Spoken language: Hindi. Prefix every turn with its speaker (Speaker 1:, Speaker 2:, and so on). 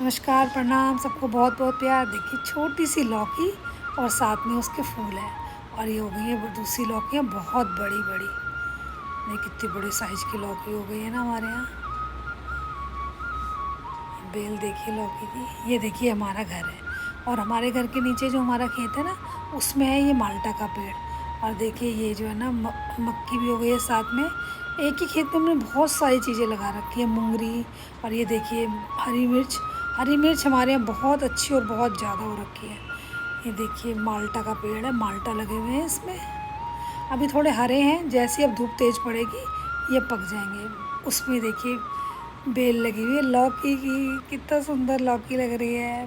Speaker 1: नमस्कार, प्रणाम सबको, बहुत बहुत प्यार। देखिए छोटी सी लौकी और साथ में उसके फूल हैं। और ये हो गई है दूसरी लौकियाँ बहुत बड़ी बड़ी। देखिए कितनी बड़ी साइज़ की लौकी हो गई है ना हमारे यहाँ। बेल देखिए लौकी की। ये देखिए हमारा घर है और हमारे घर के नीचे जो हमारा खेत है ना, उसमें है ये माल्टा का पेड़। और देखिए ये जो है ना मक्की भी हो गई है साथ में। एक ही खेत में हमने बहुत सारी चीज़ें लगा रखी है, मूंगरी। और ये देखिए हरी मिर्च। हरी मिर्च हमारे यहाँ बहुत अच्छी और बहुत ज़्यादा हो रखी है। ये देखिए माल्टा का पेड़ है, माल्टा लगे हुए हैं इसमें। अभी थोड़े हरे हैं, जैसे अब धूप तेज़ पड़ेगी ये पक जाएंगे। उसमें देखिए बेल लगी हुई है लौकी की, कितना सुंदर लौकी लग रही है।